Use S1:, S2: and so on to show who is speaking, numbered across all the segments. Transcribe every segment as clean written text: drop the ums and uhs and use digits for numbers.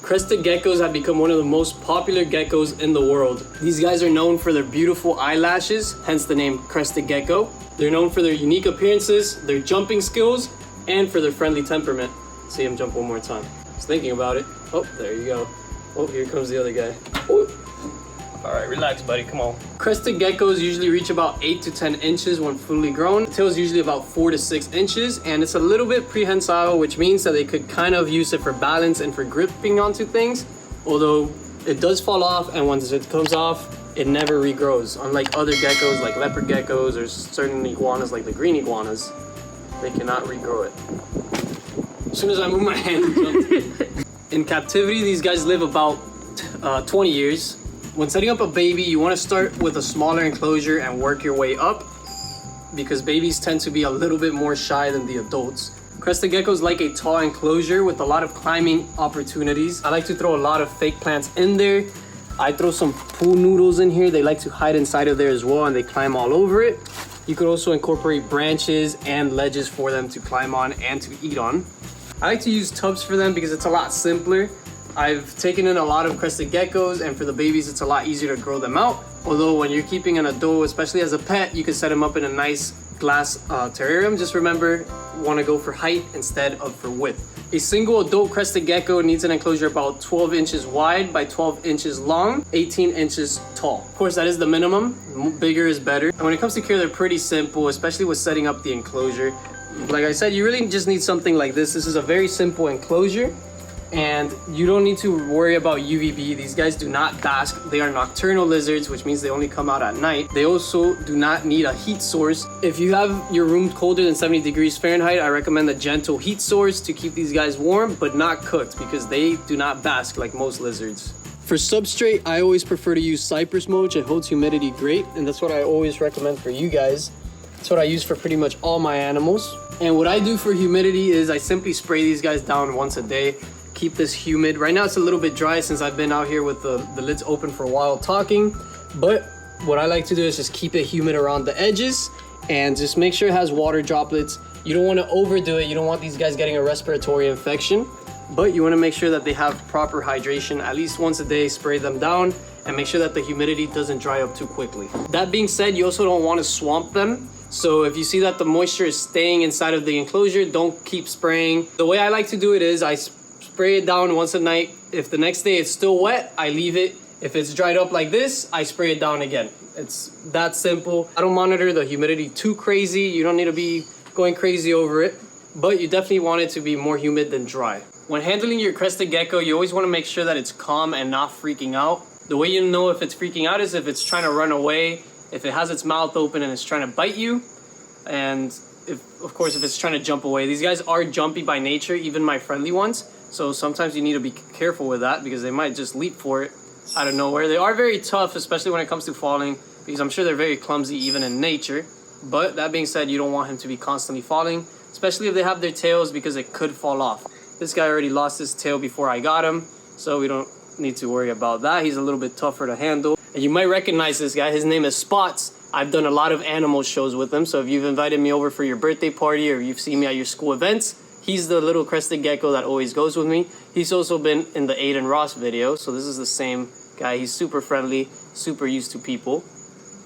S1: Crested geckos have become one of the most popular geckos in the world. These guys are known for their beautiful eyelashes, hence the name Crested Gecko. They're known for their unique appearances, their jumping skills, and for their friendly temperament. See him jump one more time. I was thinking about it. Oh, there you go. Oh, here comes the other guy. Ooh. All right, relax, buddy, come on. Crested geckos usually reach about 8 to 10 inches when fully grown. The tail is usually about 4 to 6 inches, and it's a little bit prehensile, which means that they could kind of use it for balance and for gripping onto things, although it does fall off, and once it comes off, it never regrows. Unlike other geckos like leopard geckos or certain iguanas like the green iguanas, they cannot regrow it. As soon as I move my hand, it jumped. In captivity, these guys live about 20 years. When setting up a baby, you want to start with a smaller enclosure and work your way up because babies tend to be a little bit more shy than the adults. Crested geckos like a tall enclosure with a lot of climbing opportunities. I like to throw a lot of fake plants in there. I throw some pool noodles in here. They like to hide inside of there as well, and they climb all over it. You could also incorporate branches and ledges for them to climb on and to eat on. I like to use tubs for them because it's a lot simpler. I've taken in a lot of crested geckos, and for the babies it's a lot easier to grow them out. Although when you're keeping an adult, especially as a pet, you can set them up in a nice glass terrarium. Just remember, you want to go for height instead of for width. A single adult crested gecko needs an enclosure about 12 inches wide by 12 inches long, 18 inches tall. Of course, that is the minimum. Bigger is better. And when it comes to care, they're pretty simple, especially with setting up the enclosure. Like I said, you really just need something like this. This is a very simple enclosure, and you don't need to worry about UVB. These guys do not bask. They are nocturnal lizards, which means they only come out at night. They also do not need a heat source. If you have your room colder than 70 degrees Fahrenheit, I recommend a gentle heat source to keep these guys warm, but not cooked, because they do not bask like most lizards. For substrate, I always prefer to use cypress mulch. It holds humidity great, and that's what I always recommend for you guys. That's what I use for pretty much all my animals. And what I do for humidity is I simply spray these guys down once a day. Keep this humid. Right now it's a little bit dry since I've been out here with the lids open for a while talking, but what I like to do is just keep it humid around the edges and just make sure it has water droplets. You don't want to overdo it. You don't want these guys getting a respiratory infection, but you want to make sure that they have proper hydration. At least once a day, spray them down and make sure that the humidity doesn't dry up too quickly. That being said, you also don't want to swamp them. So if you see that the moisture is staying inside of the enclosure, don't keep spraying. The way I like to do it is I spray it down once a night. If the next day it's still wet, I leave it. If it's dried up like this, I spray it down again. It's that simple. I don't monitor the humidity too crazy. You don't need to be going crazy over it, but you definitely want it to be more humid than dry. When handling your crested gecko, you always want to make sure that it's calm and not freaking out. The way you know if it's freaking out is if it's trying to run away, if it has its mouth open and it's trying to bite you, and of course if it's trying to jump away. These guys are jumpy by nature, even my friendly ones. So sometimes you need to be careful with that because they might just leap for it out of nowhere. They are very tough, especially when it comes to falling, because I'm sure they're very clumsy even in nature. But that being said, you don't want him to be constantly falling, especially if they have their tails, because it could fall off. This guy already lost his tail before I got him, so we don't need to worry about that. He's a little bit tougher to handle. And you might recognize this guy. His name is Spots. I've done a lot of animal shows with him, so if you've invited me over for your birthday party or you've seen me at your school events, he's the little crested gecko that always goes with me. He's also been in the Aiden Ross video, so this is the same guy. He's super friendly, super used to people.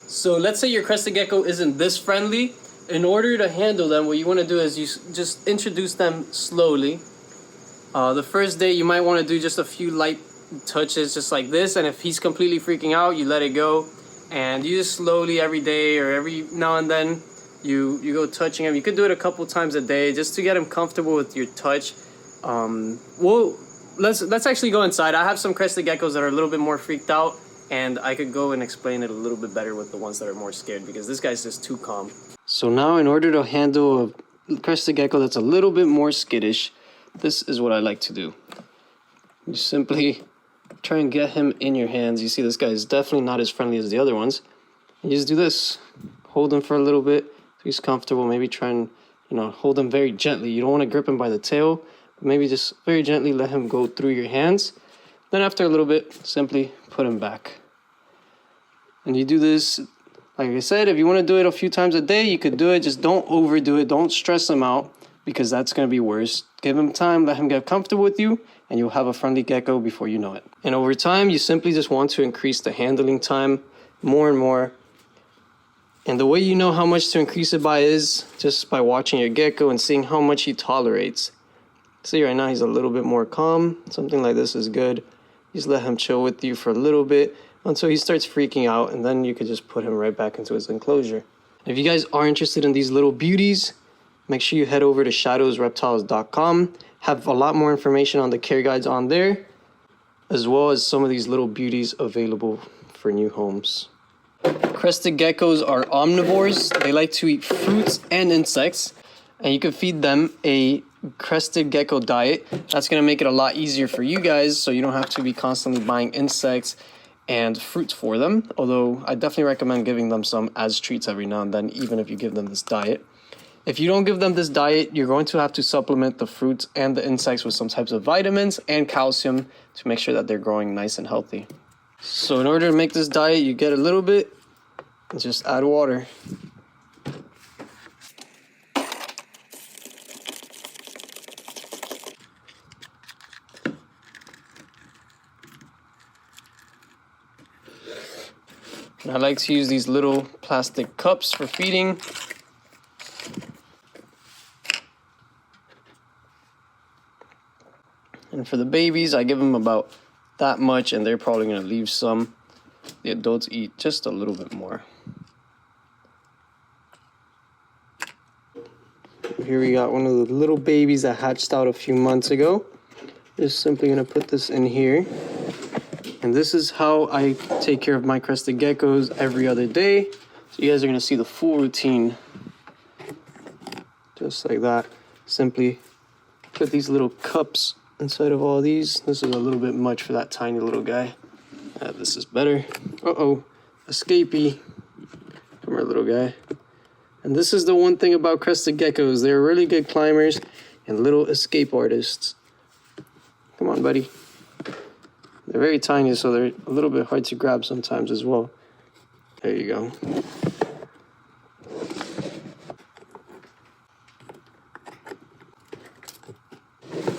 S1: So let's say your crested gecko isn't this friendly. In order to handle them, what you want to do is you just introduce them slowly. The first day you might want to do just a few light touches just like this, and if he's completely freaking out, you let it go, and you just slowly every day or every now and then you go touching him. You could do it a couple times a day just to get him comfortable with your touch. Well, let's actually go inside. I have some crested geckos that are a little bit more freaked out, and I could go and explain it a little bit better with the ones that are more scared, because this guy's just too calm. So now, in order to handle a crested gecko that's a little bit more skittish, this is what I like to do. You simply try and get him in your hands. You see this guy is definitely not as friendly as the other ones. You just do this. Hold him for a little bit so he's comfortable. Maybe try and, hold him very gently. You don't want to grip him by the tail, but maybe just very gently let him go through your hands. Then after a little bit, simply put him back. And you do this, like I said, if you want to do it a few times a day, you could do it. Just don't overdo it. Don't stress him out, because that's going to be worse. Give him time, let him get comfortable with you, and you'll have a friendly gecko before you know it. And over time, you simply just want to increase the handling time more and more. And the way you know how much to increase it by is just by watching your gecko and seeing how much he tolerates. See, right now he's a little bit more calm. Something like this is good. Just let him chill with you for a little bit until he starts freaking out, and then you could just put him right back into his enclosure. If you guys are interested in these little beauties, make sure you head over to shadowsreptiles.com. Have a lot more information on the care guides on there, as well as some of these little beauties available for new homes. Crested geckos are omnivores. They like to eat fruits and insects, and you can feed them a crested gecko diet. That's going to make it a lot easier for you guys, so you don't have to be constantly buying insects and fruits for them. Although I definitely recommend giving them some as treats every now and then, even if you give them this diet. If you don't give them this diet, you're going to have to supplement the fruits and the insects with some types of vitamins and calcium to make sure that they're growing nice and healthy. So in order to make this diet, you get a little bit and just add water. And I like to use these little plastic cups for feeding. And for the babies, I give them about that much, and they're probably going to leave some. The adults eat just a little bit more. Here we got one of the little babies that hatched out a few months ago. Just simply going to put this in here. And this is how I take care of my crested geckos every other day. So you guys are going to see the full routine. Just like that. Simply put these little cups inside of all these. This is a little bit much for that tiny little guy. This is better. Uh-oh. Escapee. Come here, little guy. And this is the one thing about crested geckos. They're really good climbers and little escape artists. Come on, buddy. They're very tiny, so they're a little bit hard to grab sometimes as well. There you go.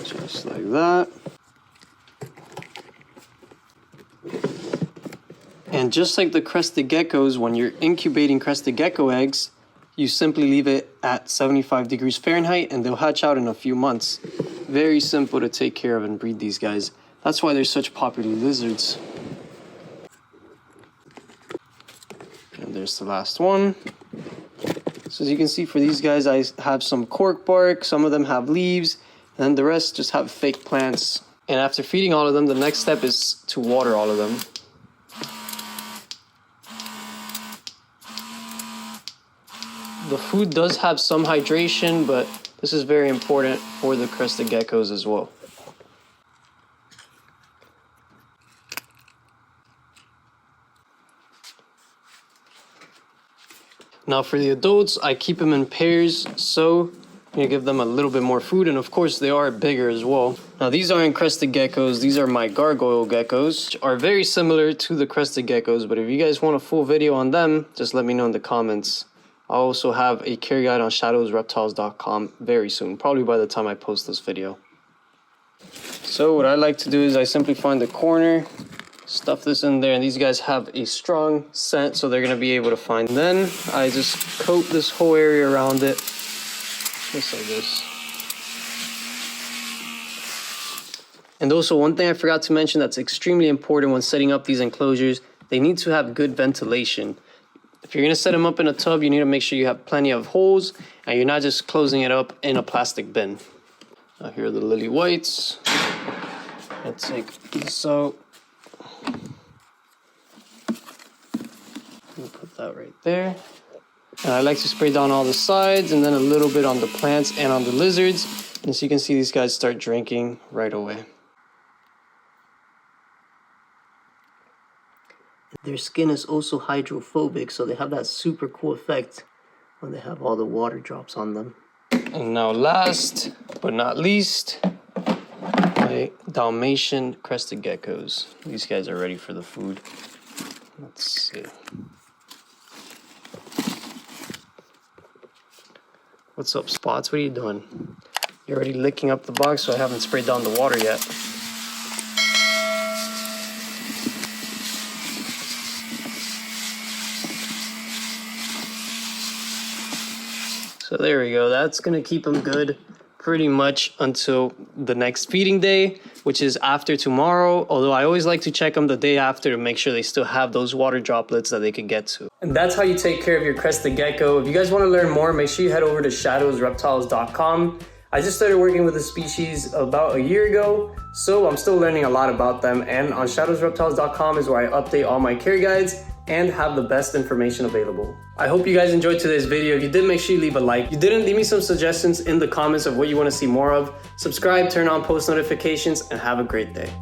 S1: Just like that. And just like the crested geckos, when you're incubating crested gecko eggs, you simply leave it at 75 degrees Fahrenheit and they'll hatch out in a few months. Very simple to take care of and breed these guys. That's why they're such popular lizards. And there's the last one. So as you can see, for these guys, I have some cork bark, some of them have leaves, and then the rest just have fake plants. And after feeding all of them, the next step is to water all of them. The food does have some hydration, but this is very important for the crested geckos as well. Now for the adults, I keep them in pairs, so you give them a little bit more food, and of course they are bigger as well. Now these aren't crested geckos, these are my gargoyle geckos, which are very similar to the crested geckos, but if you guys want a full video on them, just let me know in the comments. I'll also have a care guide on shadowsreptiles.com very soon, probably by the time I post this video. So what I like to do is I simply find the corner, stuff this in there, and these guys have a strong scent, so they're going to be able to find. Then I just coat this whole area around it, just like this. And also, one thing I forgot to mention that's extremely important when setting up these enclosures, they need to have good ventilation. If you're going to set them up in a tub, you need to make sure you have plenty of holes, and you're not just closing it up in a plastic bin. Now here are the lily whites. Let's take this out. Put that right there. And I like to spray down all the sides and then a little bit on the plants and on the lizards. And so you can see these guys start drinking right away. Their skin is also hydrophobic, so they have that super cool effect when they have all the water drops on them. And now last but not least, my Dalmatian crested geckos. These guys are ready for the food. Let's see. What's up, Spots? What are you doing? You're already licking up the box, so I haven't sprayed down the water yet. So there we go. That's gonna keep them good pretty much until the next feeding day, which is after tomorrow. Although I always like to check them the day after to make sure they still have those water droplets that they can get to. And that's how you take care of your crested gecko. If you guys want to learn more, make sure you head over to shadowsreptiles.com. I just started working with the species about a year ago, so I'm still learning a lot about them. And on shadowsreptiles.com is where I update all my care guides and have the best information available. I hope you guys enjoyed today's video. If you did, make sure you leave a like. If you didn't, leave me some suggestions in the comments of what you want to see more of. Subscribe, turn on post notifications, and have a great day.